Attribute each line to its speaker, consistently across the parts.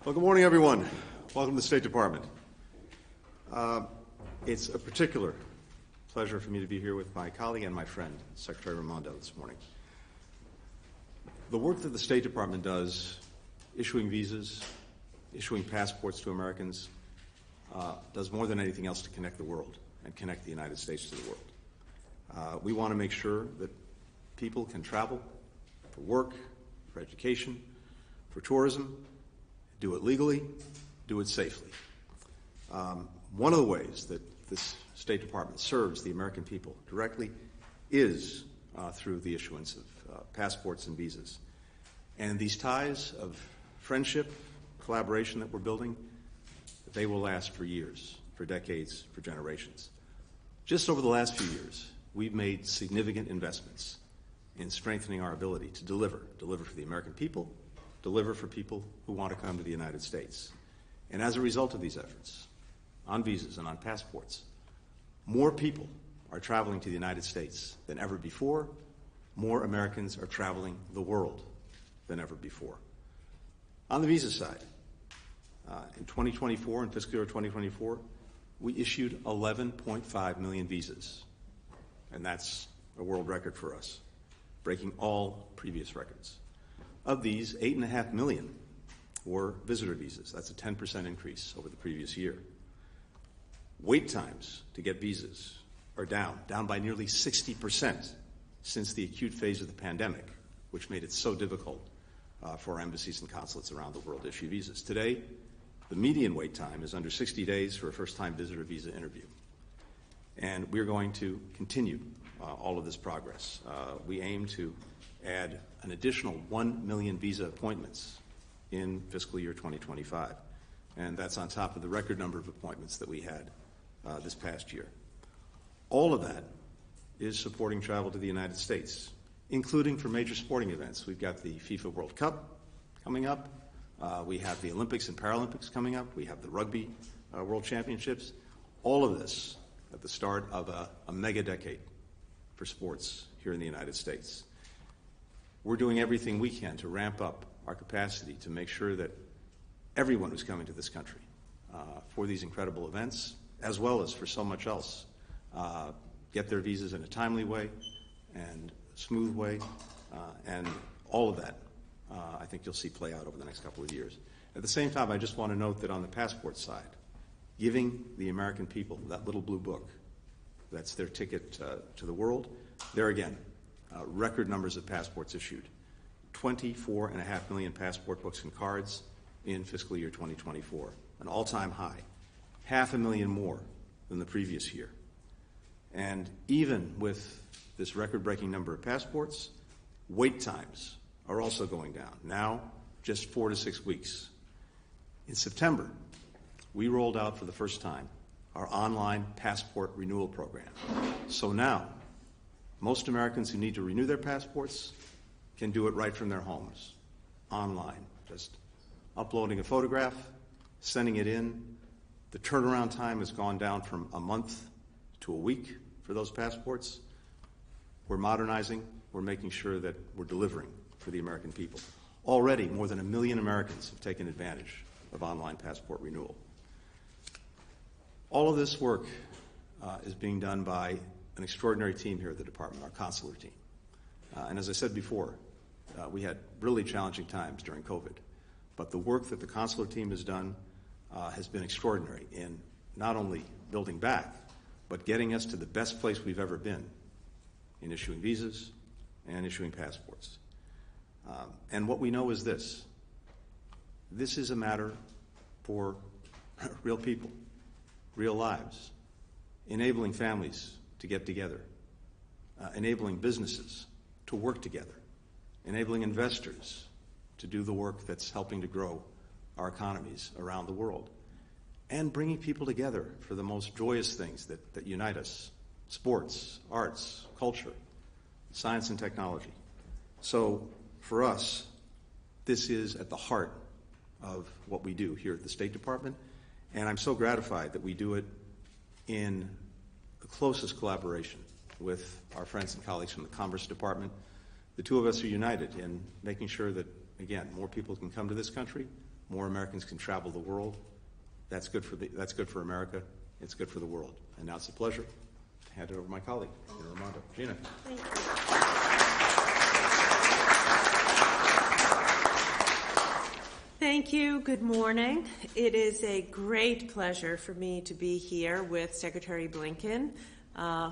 Speaker 1: Well, good morning, everyone. Welcome to the State Department. It's a particular pleasure for me to be here with my colleague and my friend, Secretary Raimondo, this morning. The work that the State Department does, issuing visas, issuing passports to Americans, does more than anything else to connect the world and connect the United States to the world. We want to make sure that people can travel for work, for education, for tourism, do it legally, do it safely. One of the ways that this State Department serves the American people directly is through the issuance of passports and visas. And these ties of friendship, collaboration that we're building, they will last for years, for decades, for generations. Just over the last few years, we've made significant investments in strengthening our ability to deliver for the American people, deliver for people who want to come to the United States. And as a result of these efforts, on visas and on passports, more people are traveling to the United States than ever before. More Americans are traveling the world than ever before. On the visa side, in 2024, in fiscal year 2024, we issued 11.5 million visas. And that's a world record for us, breaking all previous records. Of these, 8.5 million were visitor visas. That's a 10% increase over the previous year. Wait times to get visas are down by nearly 60% since the acute phase of the pandemic, which made it so difficult for our embassies and consulates around the world to issue visas. Today, the median wait time is under 60 days for a first-time visitor visa interview. And we're going to continue all of this progress. We aim to add an additional 1 million visa appointments in fiscal year 2025. And that's on top of the record number of appointments that we had this past year. All of that is supporting travel to the United States, including for major sporting events. We've got the FIFA World Cup coming up. We have the Olympics and Paralympics coming up. We have the Rugby World Championships. All of this at the start of a mega decade for sports here in the United States. We're doing everything we can to ramp up our capacity to make sure that everyone who's coming to this country for these incredible events, as well as for so much else, get their visas in a timely way and smooth way, and all of that I think you'll see play out over the next couple of years. At the same time, I just want to note that on the passport side, giving the American people that little blue book, that's their ticket to the world, there again, record numbers of passports issued. 24.5 million passport books and cards in fiscal year 2024, an all-time high, 500,000 more than the previous year. And even with this record-breaking number of passports, wait times are also going down, now just 4 to 6 weeks. In September, we rolled out for the first time our online passport renewal program. So now, most Americans who need to renew their passports can do it right from their homes, online, just uploading a photograph, sending it in. The turnaround time has gone down from a month to a week for those passports. We're modernizing. We're making sure that we're delivering for the American people. Already, more than 1 million Americans have taken advantage of online passport renewal. All of this work is being done by an extraordinary team here at the department, our consular team. And as I said before, we had really challenging times during COVID. But the work that the consular team has done has been extraordinary in not only building back, but getting us to the best place we've ever been in issuing visas and issuing passports. And what we know is this. This is a matter for real people, real lives, enabling families to get together, enabling businesses to work together, enabling investors to do the work that's helping to grow our economies around the world, and bringing people together for the most joyous things that unite us: sports, arts, culture, science and technology. So for us, this is at the heart of what we do here at the State Department, and I'm so gratified that we do it in the closest collaboration with our friends and colleagues from the Commerce Department. The two of us are united in making sure that, again, more people can come to this country, more Americans can travel the world. That's good for America. It's good for the world. And now it's a pleasure to hand it over to my colleague, Gina Raimondo. Gina.
Speaker 2: Thank you. Thank you. Good morning. It is a great pleasure for me to be here with Secretary Blinken,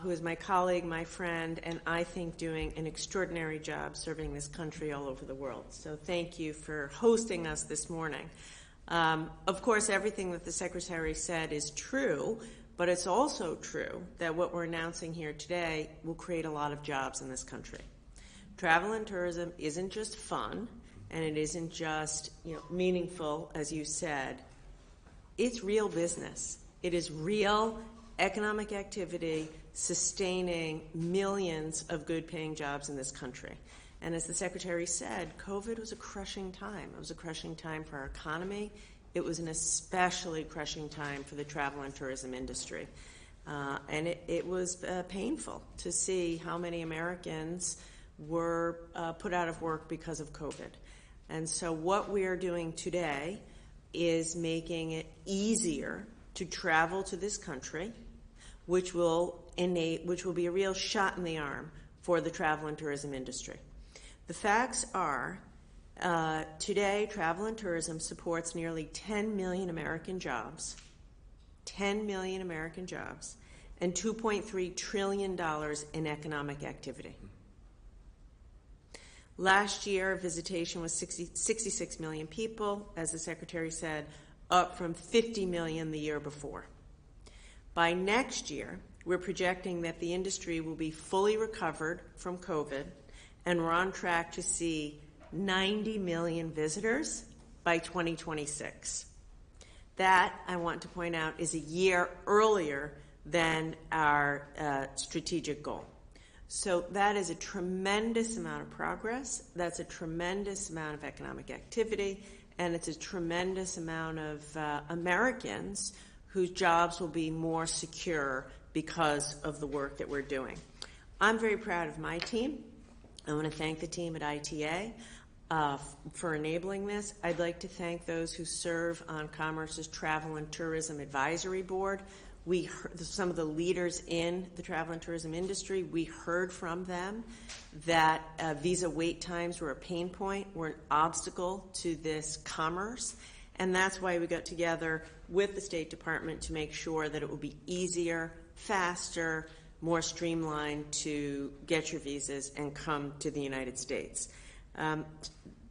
Speaker 2: who is my colleague, my friend, and I think doing an extraordinary job serving this country all over the world. So thank you for hosting us this morning. Of course, everything that the Secretary said is true, but it's also true that what we're announcing here today will create a lot of jobs in this country. Travel and tourism isn't just fun, and it isn't just meaningful, as you said. It's real business. It is real economic activity sustaining millions of good-paying jobs in this country. And as the Secretary said, COVID was a crushing time. It was a crushing time for our economy. It was an especially crushing time for the travel and tourism industry. And it was painful to see how many Americans were put out of work because of COVID. And so what we are doing today is making it easier to travel to this country, which will be a real shot in the arm for the travel and tourism industry. The facts are, today travel and tourism supports nearly 10 million American jobs, 10 million American jobs, and $2.3 trillion in economic activity. Last year, visitation was 66 million people, as the Secretary said, up from 50 million the year before. By next year, we're projecting that the industry will be fully recovered from COVID, and we're on track to see 90 million visitors by 2026. That, I want to point out, is a year earlier than our strategic goal. So that is a tremendous amount of progress. That's a tremendous amount of economic activity, and it's a tremendous amount of Americans whose jobs will be more secure because of the work that we're doing. I'm very proud of my team. I want to thank the team at ITA for enabling this. I'd like to thank those who serve on Commerce's Travel and Tourism Advisory Board. We heard some of the leaders in the travel and tourism industry. We heard from them that visa wait times were a pain point, were an obstacle to this commerce, and that's why we got together with the State Department to make sure that it will be easier, faster, more streamlined to get your visas and come to the United States.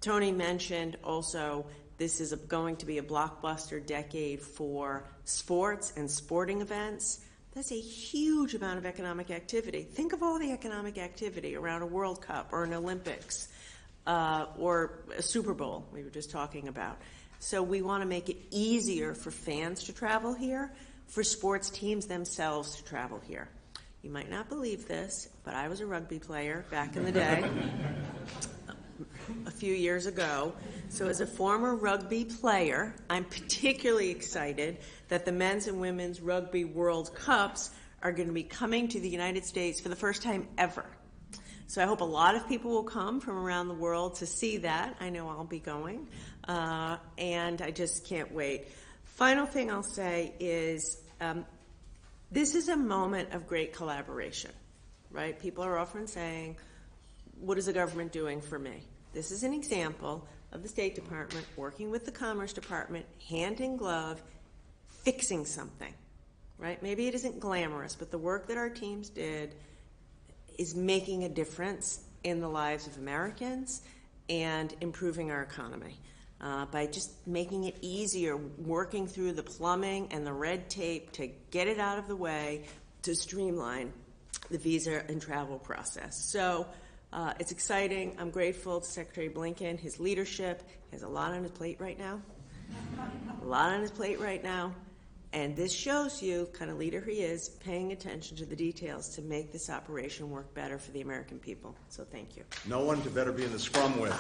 Speaker 2: Tony mentioned also this is going to be a blockbuster decade for sports and sporting events. That's a huge amount of economic activity. Think of all the economic activity around a World Cup or an Olympics or a Super Bowl we were just talking about. So we want to make it easier for fans to travel here, for sports teams themselves to travel here. You might not believe this, but I was a rugby player back in the day, a few years ago. So as a former rugby player, I'm particularly excited that the men's and women's rugby World Cups are going to be coming to the United States for the first time ever. So I hope a lot of people will come from around the world to see that. I know I'll be going, and I just can't wait. Final thing I'll say is this is a moment of great collaboration, right? People are often saying, what is the government doing for me? This is an example of the State Department working with the Commerce Department, hand in glove, fixing something, right? Maybe it isn't glamorous, but the work that our teams did is making a difference in the lives of Americans and improving our economy by just making it easier, working through the plumbing and the red tape to get it out of the way to streamline the visa and travel process. So it's exciting. I'm grateful to Secretary Blinken, his leadership. He has a lot on his plate right now. And this shows you, kind of leader he is, paying attention to the details to make this operation work better for the American people. So thank you.
Speaker 1: No one could better be in the scrum with.